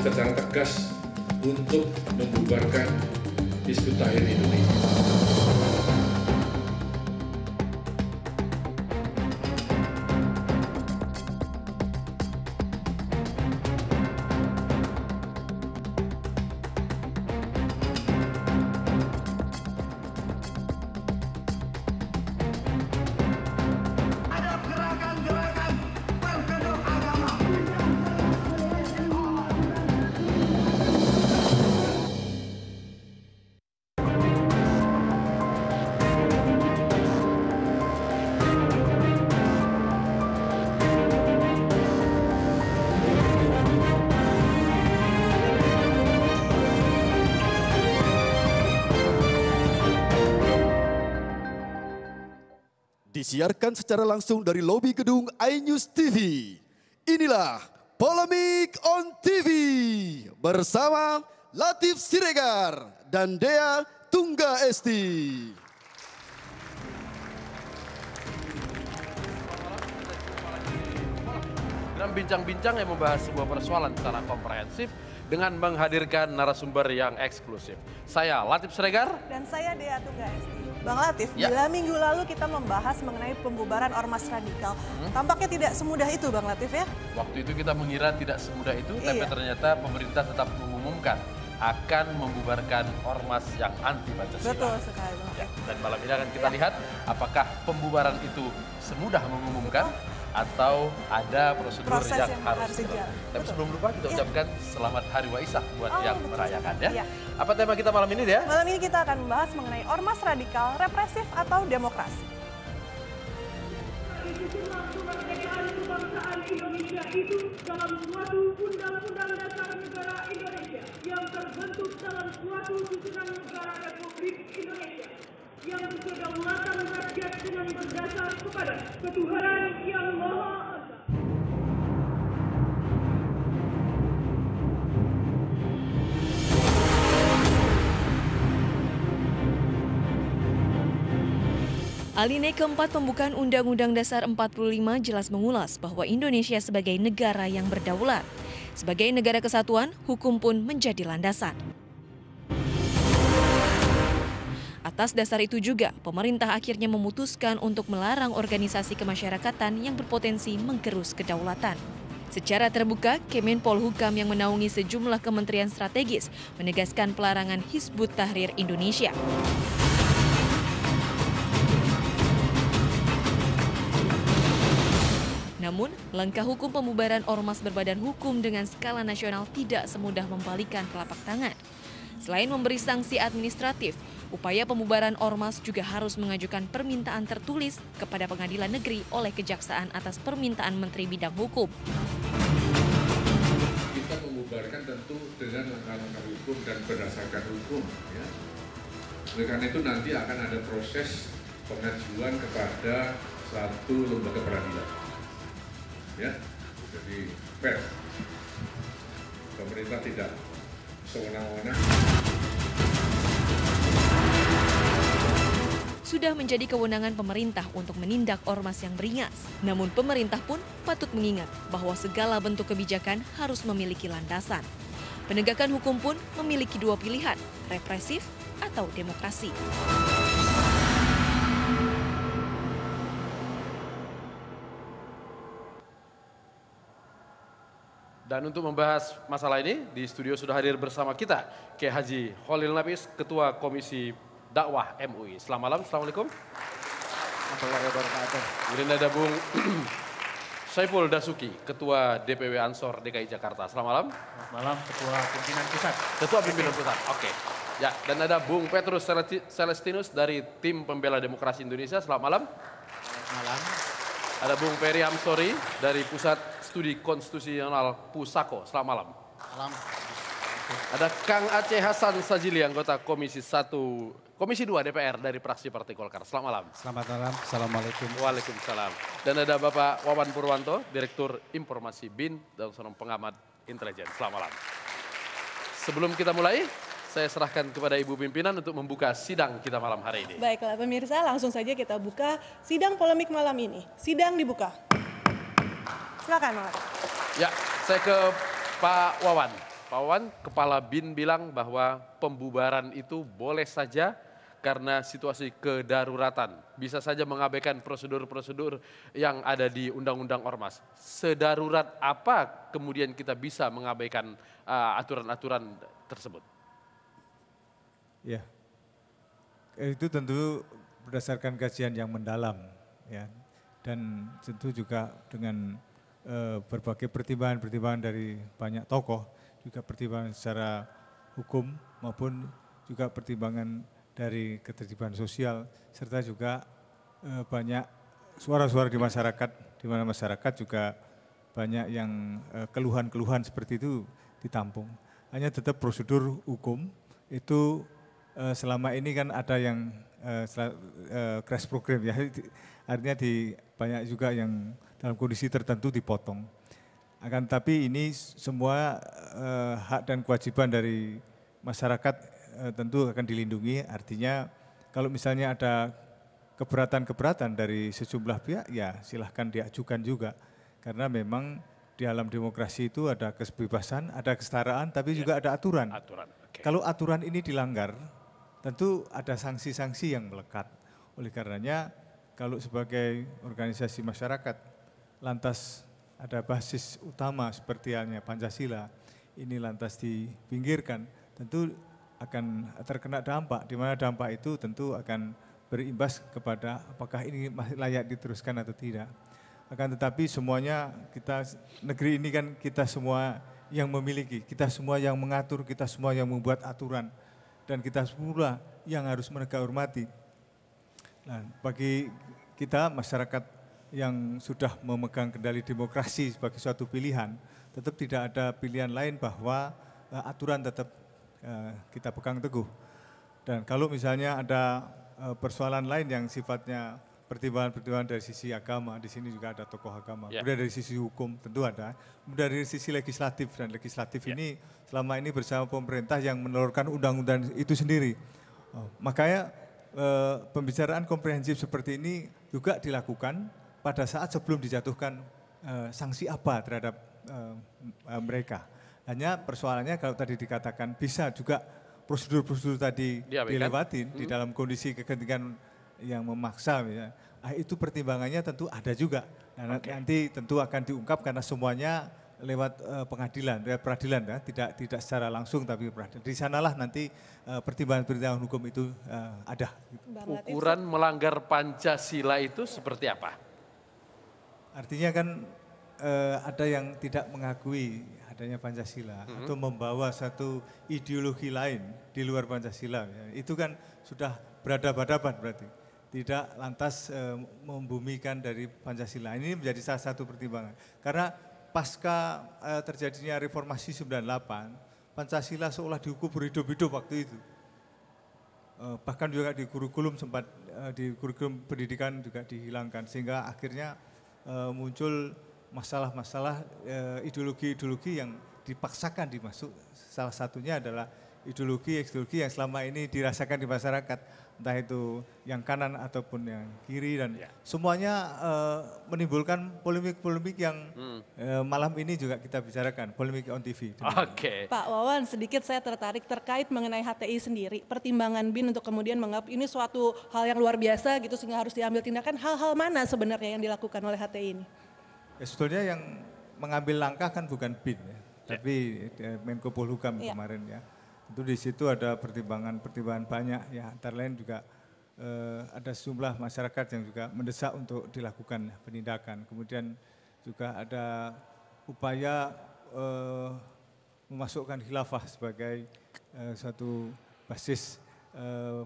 secara tegas untuk membubarkan Hizbut Tahrir Indonesia. Disiarkan secara langsung dari lobi gedung iNews TV. Inilah Polemik on TV bersama Latif Siregar dan Dea Tungga Esti. Dalam bincang-bincang yang membahas sebuah persoalan secara komprehensif dengan menghadirkan narasumber yang eksklusif. Saya Latif Siregar. Dan saya Dea Tungga Esti. Bang Latif, bila minggu lalu kita membahas mengenai pembubaran ormas radikal, tampaknya tidak semudah itu Bang Latif ya? Waktu itu kita mengira tidak semudah itu, tapi ternyata pemerintah tetap mengumumkan akan membubarkan ormas yang anti Pancasila. Betul sekali Bang Latif. Dan malam ini akan kita lihat apakah pembubaran itu semudah mengumumkan atau ada prosedur yang harus dilalui. Tapi sebelum lupa kita ucapkan selamat Hari Waisak buat yang merayakan ya. Apa tema kita malam ini Dea? Malam ini kita akan membahas mengenai ormas radikal, represif atau demokrasi. Kemerdekaan kebangsaan Indonesia itu dalam suatu undang-undang dasar negara Indonesia yang terbentuk dalam suatu susunan negara Republik Indonesia yang berkedaulatan rakyat dengan berdasar kepada ketuhanan yang Maha Esa. Alinea keempat pembukaan Undang-Undang Dasar 45 jelas mengulas bahwa Indonesia sebagai negara yang berdaulat. Sebagai negara kesatuan, hukum pun menjadi landasan. Atas dasar itu juga, pemerintah akhirnya memutuskan untuk melarang organisasi kemasyarakatan yang berpotensi menggerus kedaulatan. Secara terbuka, Kemenpolhukam yang menaungi sejumlah kementerian strategis menegaskan pelarangan Hizbut Tahrir Indonesia. Namun, langkah hukum pembubaran ormas berbadan hukum dengan skala nasional tidak semudah membalikan telapak tangan. Selain memberi sanksi administratif, upaya pembubaran ormas juga harus mengajukan permintaan tertulis kepada pengadilan negeri oleh Kejaksaan atas permintaan Menteri Bidang Hukum. Kita membubarkan tentu dengan langkah-langkah hukum dan berdasarkan hukum. Ya. Oleh karena itu nanti akan ada proses pengajuan kepada satu lembaga peradilan. Ya, jadi fair. Pemerintah tidak sewenang-wenang. Sudah menjadi kewenangan pemerintah untuk menindak ormas yang beringas. Namun pemerintah pun patut mengingat bahwa segala bentuk kebijakan harus memiliki landasan. Penegakan hukum pun memiliki dua pilihan, represif atau demokrasi. Dan untuk membahas masalah ini, di studio sudah hadir bersama kita Kiai Haji Khalil Nafis, Ketua Komisi Dakwah MUI. Selamat malam, Assalamualaikum. Warahmatullahi wabarakatuh. Kemudian ada Bung Saiful Dasuki, Ketua DPW Ansor DKI Jakarta. Selamat malam. Selamat malam, Ketua Pimpinan Pusat. Ketua Pimpinan Pusat, oke. Ya, dan ada Bung Petrus Celestinus dari Tim Pembela Demokrasi Indonesia. Selamat malam. Selamat malam. Ada Bung Peri Amsori dari Pusat Studi Konstitusional Pusako. Selamat malam. Malam. Ada Kang Aceh Hasan Sajili, anggota Komisi 2 DPR dari fraksi Partai Golkar. Selamat malam. Selamat malam. Assalamualaikum. Waalaikumsalam. Dan ada Bapak Wawan Purwanto, Direktur Informasi BIN dan seorang pengamat intelijen. Selamat malam. Sebelum kita mulai, saya serahkan kepada Ibu Pimpinan untuk membuka sidang kita malam hari ini. Baiklah pemirsa, langsung saja kita buka sidang polemik malam ini. Sidang dibuka. Silakan Bang Latif. Ya, saya ke Pak Wawan. Pak Wawan, Kepala BIN bilang bahwa pembubaran itu boleh saja karena situasi kedaruratan. Bisa saja mengabaikan prosedur-prosedur yang ada di Undang-Undang Ormas. Sedarurat apa kemudian kita bisa mengabaikan aturan-aturan tersebut? Ya, itu tentu berdasarkan kajian yang mendalam, ya, dan tentu juga dengan berbagai pertimbangan-pertimbangan dari banyak tokoh, juga pertimbangan secara hukum maupun juga pertimbangan dari ketertiban sosial, serta juga banyak suara-suara di masyarakat, di mana masyarakat juga banyak yang keluhan-keluhan seperti itu ditampung. Hanya tetap prosedur hukum itu selama ini kan ada yang crash program, ya, artinya banyak juga yang dalam kondisi tertentu dipotong. Akan tapi ini semua hak dan kewajiban dari masyarakat tentu akan dilindungi, artinya kalau misalnya ada keberatan-keberatan dari sejumlah pihak, ya silahkan diajukan juga. Karena memang di dalam demokrasi itu ada kebebasan, ada kesetaraan, tapi juga ada aturan. Okay. Kalau aturan ini dilanggar, tentu ada sanksi-sanksi yang melekat. Oleh karenanya, kalau sebagai organisasi masyarakat, lantas ada basis utama seperti halnya Pancasila, ini lantas dipinggirkan, tentu akan terkena dampak, di mana dampak itu tentu akan berimbas kepada apakah ini masih layak diteruskan atau tidak. Akan tetapi semuanya negeri ini kan kita semua yang memiliki, kita semua yang mengatur, kita semua yang membuat aturan, dan kita semua yang harus mereka hormati. Nah, bagi kita masyarakat yang sudah memegang kendali demokrasi sebagai suatu pilihan, tetap tidak ada pilihan lain bahwa aturan tetap kita pegang teguh. Dan kalau misalnya ada persoalan lain yang sifatnya pertimbangan-pertimbangan dari sisi agama, di sini juga ada tokoh agama. Kemudian dari sisi hukum tentu ada. Kemudian dari sisi legislatif, dan legislatif ini selama ini bersama pemerintah yang menelurkan undang-undang itu sendiri. Makanya pembicaraan komprehensif seperti ini juga dilakukan pada saat sebelum dijatuhkan sanksi apa terhadap mereka. Hanya persoalannya kalau tadi dikatakan bisa juga prosedur-prosedur tadi dilewatin di dalam kondisi kegentingan yang memaksa, ya. Itu pertimbangannya tentu ada juga. Nah, nanti tentu akan diungkap karena semuanya lewat pengadilan, lewat peradilan, ya. Tidak secara langsung tapi peradilan. Di sanalah nanti pertimbangan-pertimbangan hukum itu ada. Ukuran melanggar Pancasila itu seperti apa? Artinya kan ada yang tidak mengakui adanya Pancasila atau membawa satu ideologi lain di luar Pancasila, ya. Itu kan sudah berhadapan-hadapan berarti. Tidak lantas membumikan dari Pancasila. Ini menjadi salah satu pertimbangan. Karena pasca terjadinya reformasi 98, Pancasila seolah dihukum berhidup-hidup waktu itu. Bahkan juga di kurikulum sempat, di kurikulum pendidikan juga dihilangkan. Sehingga akhirnya muncul masalah-masalah ideologi-ideologi yang dipaksakan dimasuk. Salah satunya adalah ideologi yang selama ini dirasakan di masyarakat, entah itu yang kanan ataupun yang kiri, dan semuanya menimbulkan polemik-polemik yang malam ini juga kita bicarakan, polemik on TV. Oke. Pak Wawan, sedikit saya tertarik terkait mengenai HTI sendiri, pertimbangan BIN untuk kemudian menganggap ini suatu hal yang luar biasa gitu sehingga harus diambil tindakan. Hal-hal mana sebenarnya yang dilakukan oleh HTI ini? Ya, sebetulnya yang mengambil langkah kan bukan BIN, ya, tapi Menko Polhukam kemarin, ya. Tentu di situ ada pertimbangan-pertimbangan banyak, ya, antara lain juga ada sejumlah masyarakat yang juga mendesak untuk dilakukan penindakan. Kemudian juga ada upaya memasukkan khilafah sebagai suatu basis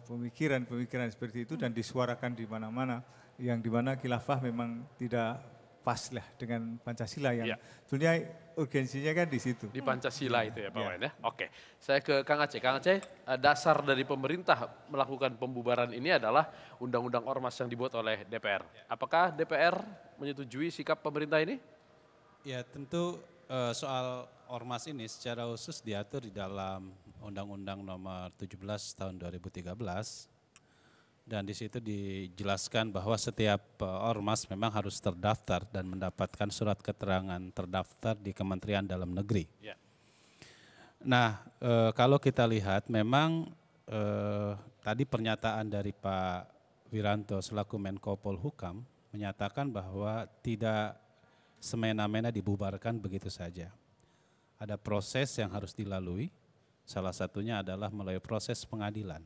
pemikiran-pemikiran seperti itu dan disuarakan di mana-mana, yang di mana khilafah memang tidak pas lah dengan Pancasila yang sebenarnya urgensinya kan di situ. Di Pancasila itu ya Pak Wawan, ya. Oke, saya ke Kang Aceh. Kang Aceh, dasar dari pemerintah melakukan pembubaran ini adalah Undang-Undang Ormas yang dibuat oleh DPR. Apakah DPR menyetujui sikap pemerintah ini? Ya, tentu soal ormas ini secara khusus diatur di dalam Undang-Undang Nomor 17 Tahun 2013. Dan di situ dijelaskan bahwa setiap ormas memang harus terdaftar dan mendapatkan surat keterangan terdaftar di Kementerian Dalam Negeri. Nah, kalau kita lihat memang tadi pernyataan dari Pak Wiranto selaku Menko Polhukam menyatakan bahwa tidak semena-mena dibubarkan begitu saja. Ada proses yang harus dilalui, salah satunya adalah melalui proses pengadilan.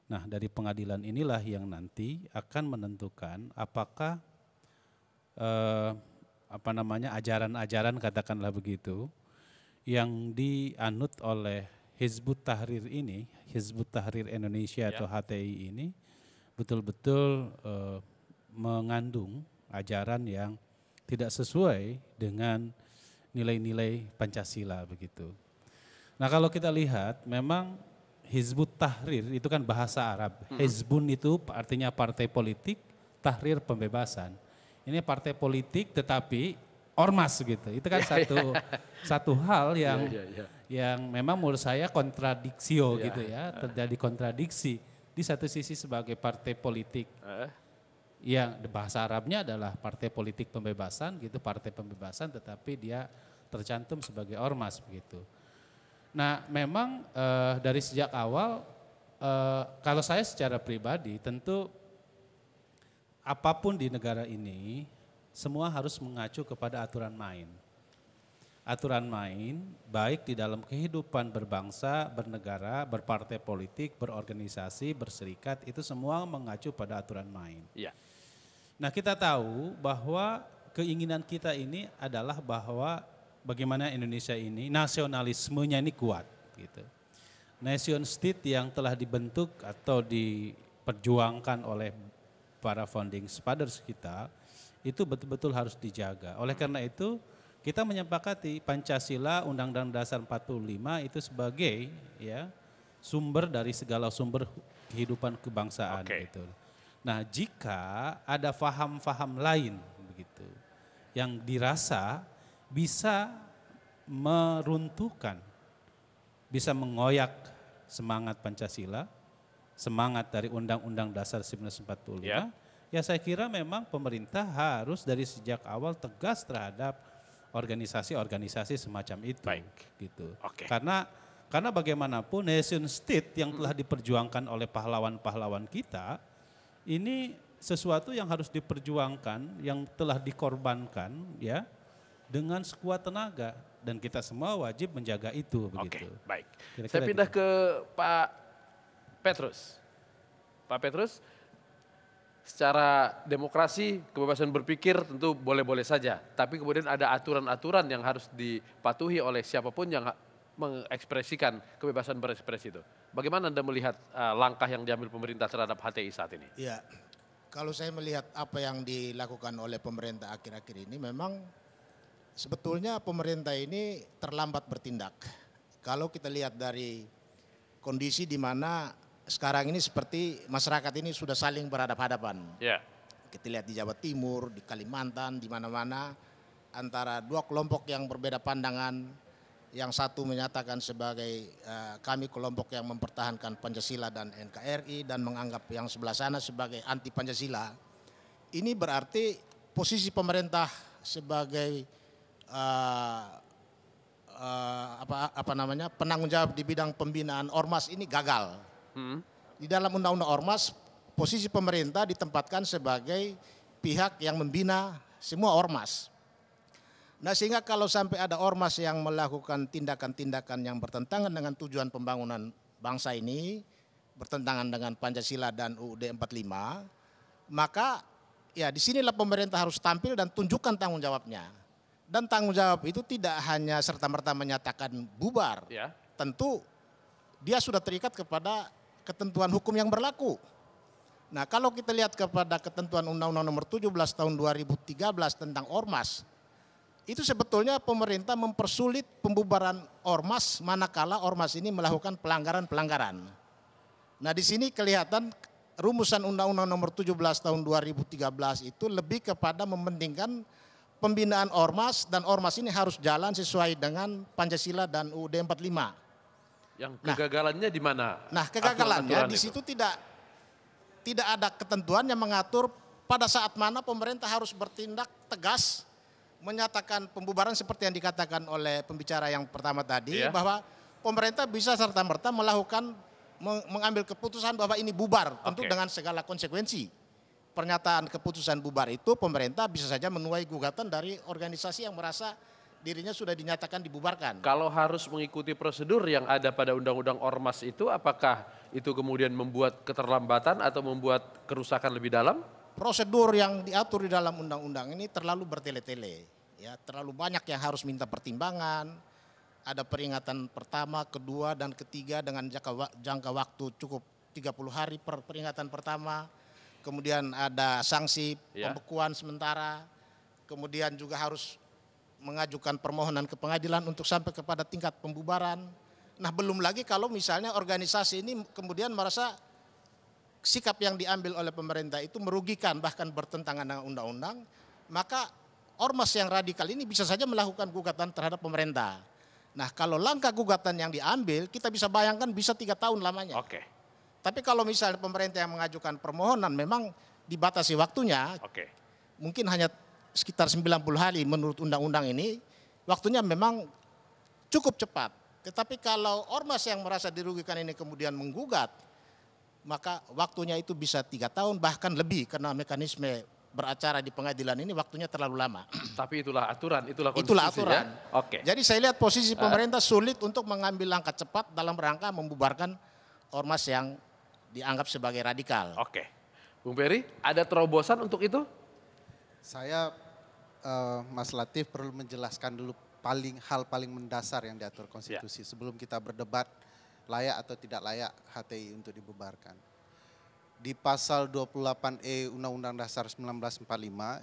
Nah, dari pengadilan inilah yang nanti akan menentukan apakah ajaran-ajaran katakanlah begitu yang dianut oleh Hizbut Tahrir ini, Hizbut Tahrir Indonesia atau HTI ini betul-betul mengandung ajaran yang tidak sesuai dengan nilai-nilai Pancasila begitu. Nah, kalau kita lihat memang Hizbut Tahrir itu kan bahasa Arab. Hizbun itu artinya partai politik, tahrir pembebasan. Ini partai politik tetapi ormas gitu. Itu kan satu hal yang memang menurut saya kontradiksi gitu ya, terjadi kontradiksi. Di satu sisi sebagai partai politik yang bahasa Arabnya adalah partai politik pembebasan gitu, partai pembebasan tetapi dia tercantum sebagai ormas begitu. Nah, memang dari sejak awal kalau saya secara pribadi tentu apapun di negara ini semua harus mengacu kepada aturan main. Aturan main baik di dalam kehidupan berbangsa, bernegara, berpartai politik, berorganisasi, berserikat, itu semua mengacu pada aturan main. Iya. Nah, kita tahu bahwa keinginan kita ini adalah bahwa bagaimana Indonesia ini nasionalismenya ini kuat gitu. Nation state yang telah dibentuk atau diperjuangkan oleh para founding fathers kita itu betul-betul harus dijaga. Oleh karena itu kita menyepakati Pancasila Undang-Undang Dasar 45 itu sebagai ya sumber dari segala sumber kehidupan kebangsaan gitu. Nah, jika ada faham-faham lain begitu yang dirasa bisa meruntuhkan, bisa mengoyak semangat Pancasila, semangat dari Undang-Undang Dasar 1945, ya saya kira memang pemerintah harus dari sejak awal tegas terhadap organisasi-organisasi semacam itu. Gitu. Karena bagaimanapun nation state yang telah diperjuangkan oleh pahlawan-pahlawan kita, ini sesuatu yang harus diperjuangkan, yang telah dikorbankan ya dengan sekuat tenaga dan kita semua wajib menjaga itu begitu. Baik. Kira-kira Saya pindah gitu. ke Pak Petrus. Pak Petrus, secara demokrasi kebebasan berpikir tentu boleh-boleh saja, tapi kemudian ada aturan-aturan yang harus dipatuhi oleh siapapun yang mengekspresikan kebebasan berekspresi itu. Bagaimana Anda melihat langkah yang diambil pemerintah terhadap HTI saat ini? Ya, kalau saya melihat apa yang dilakukan oleh pemerintah akhir-akhir ini memang sebetulnya pemerintah ini terlambat bertindak. Kalau kita lihat dari kondisi di mana sekarang ini seperti masyarakat ini sudah saling berhadapan-hadapan. Kita lihat di Jawa Timur, di Kalimantan, di mana-mana antara dua kelompok yang berbeda pandangan. Yang satu menyatakan sebagai kami kelompok yang mempertahankan Pancasila dan NKRI dan menganggap yang sebelah sana sebagai anti Pancasila. Ini berarti posisi pemerintah sebagai penanggung jawab di bidang pembinaan ormas ini gagal. Di dalam undang-undang ormas posisi pemerintah ditempatkan sebagai pihak yang membina semua ormas. Nah, sehingga kalau sampai ada ormas yang melakukan tindakan-tindakan yang bertentangan dengan tujuan pembangunan bangsa ini, bertentangan dengan Pancasila dan UUD 45, maka ya disinilah pemerintah harus tampil dan tunjukkan tanggung jawabnya. Dan tanggung jawab itu tidak hanya serta-merta menyatakan bubar, tentu dia sudah terikat kepada ketentuan hukum yang berlaku. Nah, kalau kita lihat kepada ketentuan Undang-Undang Nomor 17 Tahun 2013 tentang ormas, itu sebetulnya pemerintah mempersulit pembubaran ormas manakala ormas ini melakukan pelanggaran-pelanggaran. Nah, di sini kelihatan rumusan Undang-Undang Nomor 17 Tahun 2013 itu lebih kepada mementingkan pembinaan ormas dan ormas ini harus jalan sesuai dengan Pancasila dan UUD 45. Yang kegagalannya di mana? Nah, kegagalannya di situ tidak ada ketentuan yang mengatur pada saat mana pemerintah harus bertindak tegas menyatakan pembubaran seperti yang dikatakan oleh pembicara yang pertama tadi, bahwa pemerintah bisa serta-merta melakukan mengambil keputusan bahwa ini bubar, tentu dengan segala konsekuensi. Pernyataan keputusan bubar itu pemerintah bisa saja menuai gugatan dari organisasi yang merasa dirinya sudah dinyatakan dibubarkan. Kalau harus mengikuti prosedur yang ada pada Undang-Undang Ormas itu, apakah itu kemudian membuat keterlambatan atau membuat kerusakan lebih dalam? Prosedur yang diatur di dalam undang-undang ini terlalu bertele-tele, ya, terlalu banyak yang harus minta pertimbangan. Ada peringatan pertama, kedua, dan ketiga dengan jangka waktu cukup 30 hari per peringatan pertama. Kemudian ada sanksi pembekuan sementara. Kemudian juga harus mengajukan permohonan ke pengadilan untuk sampai kepada tingkat pembubaran. Nah, belum lagi kalau misalnya organisasi ini kemudian merasa sikap yang diambil oleh pemerintah itu merugikan bahkan bertentangan dengan undang-undang, maka ormas yang radikal ini bisa saja melakukan gugatan terhadap pemerintah. Nah, kalau langkah gugatan yang diambil, kita bisa bayangkan bisa 3 tahun lamanya. Tapi kalau misalnya pemerintah yang mengajukan permohonan memang dibatasi waktunya, mungkin hanya sekitar 90 hari menurut undang-undang ini, waktunya memang cukup cepat. Tetapi kalau ormas yang merasa dirugikan ini kemudian menggugat, maka waktunya itu bisa 3 tahun bahkan lebih karena mekanisme beracara di pengadilan ini waktunya terlalu lama. Tapi itulah aturan, itulah konstitusi. Itulah aturan. Jadi saya lihat posisi pemerintah sulit untuk mengambil langkah cepat dalam rangka membubarkan ormas yang dianggap sebagai radikal. Bung Peri, ada terobosan untuk itu? Saya, Mas Latif, perlu menjelaskan dulu hal paling mendasar yang diatur konstitusi sebelum kita berdebat layak atau tidak layak HTI untuk dibubarkan. Di pasal 28E Undang-Undang Dasar 1945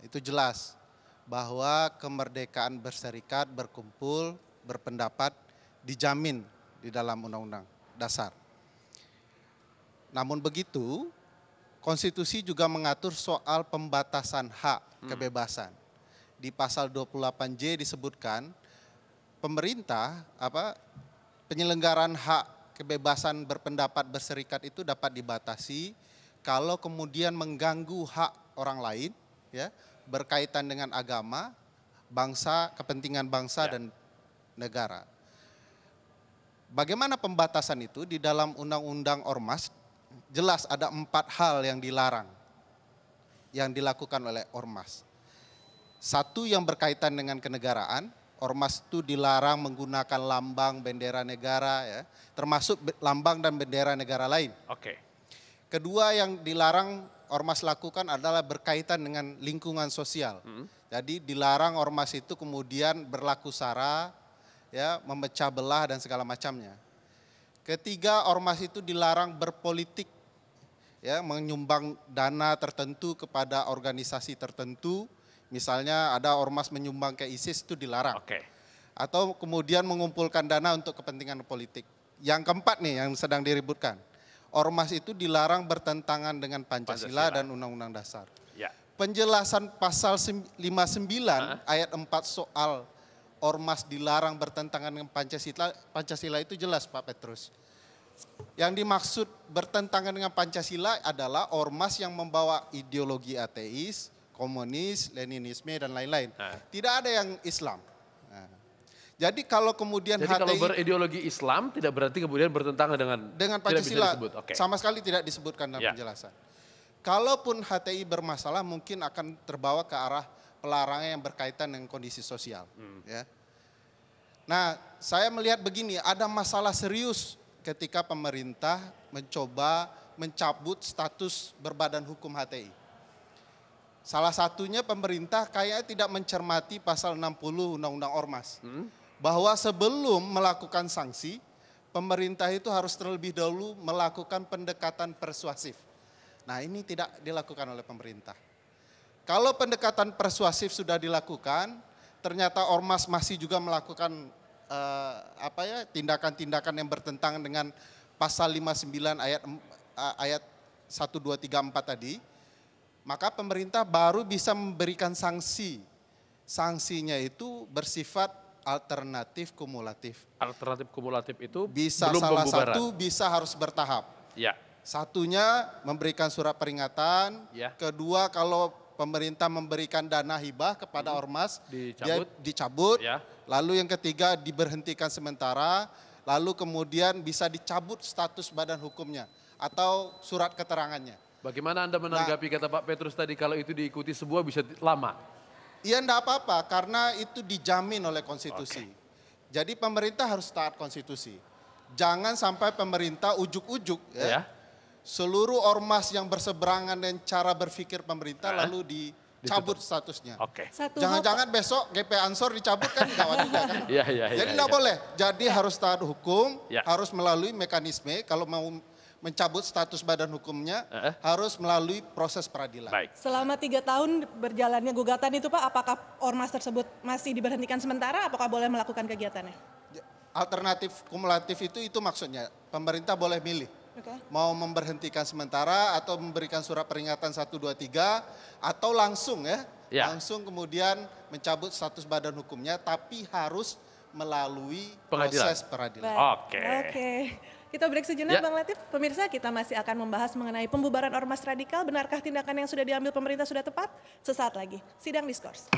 itu jelas bahwa kemerdekaan berserikat, berkumpul, berpendapat dijamin di dalam Undang-Undang Dasar. Namun begitu, konstitusi juga mengatur soal pembatasan hak kebebasan. Di pasal 28J disebutkan pemerintah penyelenggaraan hak kebebasan berpendapat berserikat itu dapat dibatasi kalau kemudian mengganggu hak orang lain, ya, berkaitan dengan agama, bangsa, kepentingan bangsa dan negara. Bagaimana pembatasan itu? Di dalam Undang-Undang Ormas jelas ada 4 hal yang dilarang yang dilakukan oleh ormas. 1 yang berkaitan dengan kenegaraan, ormas itu dilarang menggunakan lambang bendera negara, ya, termasuk lambang dan bendera negara lain. Kedua yang dilarang ormas lakukan adalah berkaitan dengan lingkungan sosial. Jadi dilarang ormas itu kemudian berlaku sara, ya, memecah belah dan segala macamnya. Ketiga, ormas itu dilarang berpolitik, ya, menyumbang dana tertentu kepada organisasi tertentu. Misalnya ada ormas menyumbang ke ISIS itu dilarang. Atau kemudian mengumpulkan dana untuk kepentingan politik. Yang keempat nih yang sedang diributkan. Ormas itu dilarang bertentangan dengan Pancasila dan Undang-Undang Dasar. Penjelasan pasal 59 ayat 4 soal ormas dilarang bertentangan dengan Pancasila itu jelas, Pak Petrus. Yang dimaksud bertentangan dengan Pancasila adalah ormas yang membawa ideologi ateis, komunis, Leninisme dan lain-lain. Tidak ada yang Islam. Jadi kalau kemudian HTI... kalau berideologi Islam tidak berarti kemudian bertentangan dengan Pancasila, sama sekali tidak disebutkan dalam penjelasan. Kalaupun HTI bermasalah mungkin akan terbawa ke arah pelarangan yang berkaitan dengan kondisi sosial. Ya. Nah, saya melihat begini, ada masalah serius ketika pemerintah mencoba mencabut status berbadan hukum HTI. Salah satunya pemerintah kayaknya tidak mencermati pasal 60 Undang-Undang Ormas. Bahwa sebelum melakukan sanksi, pemerintah itu harus terlebih dahulu melakukan pendekatan persuasif. Nah, ini tidak dilakukan oleh pemerintah. Kalau pendekatan persuasif sudah dilakukan, ternyata ormas masih juga melakukan tindakan-tindakan yang bertentangan dengan pasal 59 ayat 1, 2, 3, 4 tadi, maka pemerintah baru bisa memberikan sanksi. Sanksinya itu bersifat alternatif kumulatif. Alternatif kumulatif itu bisa belum salah pembubaran. satu bisa harus bertahap. Satunya memberikan surat peringatan, kedua kalau pemerintah memberikan dana hibah kepada ormas dicabut, lalu yang ketiga diberhentikan sementara, lalu kemudian bisa dicabut status badan hukumnya atau surat keterangannya. Bagaimana Anda menanggapi kata Pak Petrus tadi kalau itu diikuti semua bisa lama? Iya enggak apa-apa karena itu dijamin oleh konstitusi. Jadi pemerintah harus taat konstitusi. Jangan sampai pemerintah ujuk-ujuk seluruh ormas yang berseberangan dengan cara berpikir pemerintah lalu dicabut statusnya. Jangan-jangan besok GP Ansor dicabut kan gawat juga kan. Jadi enggak boleh. Jadi harus taat hukum, harus melalui mekanisme kalau mau mencabut status badan hukumnya harus melalui proses peradilan. Selama 3 tahun berjalannya gugatan itu Pak, apakah ormas tersebut masih diberhentikan sementara? Apakah boleh melakukan kegiatannya? Alternatif kumulatif itu maksudnya pemerintah boleh milih. Mau memberhentikan sementara atau memberikan surat peringatan 1, 2, 3 atau langsung langsung kemudian mencabut status badan hukumnya tapi harus melalui proses peradilan. Oke. Kita break sejenak Bang Latif. Pemirsa, kita masih akan membahas mengenai pembubaran ormas radikal. Benarkah tindakan yang sudah diambil pemerintah sudah tepat? Sesaat lagi, Sidang Diskurs.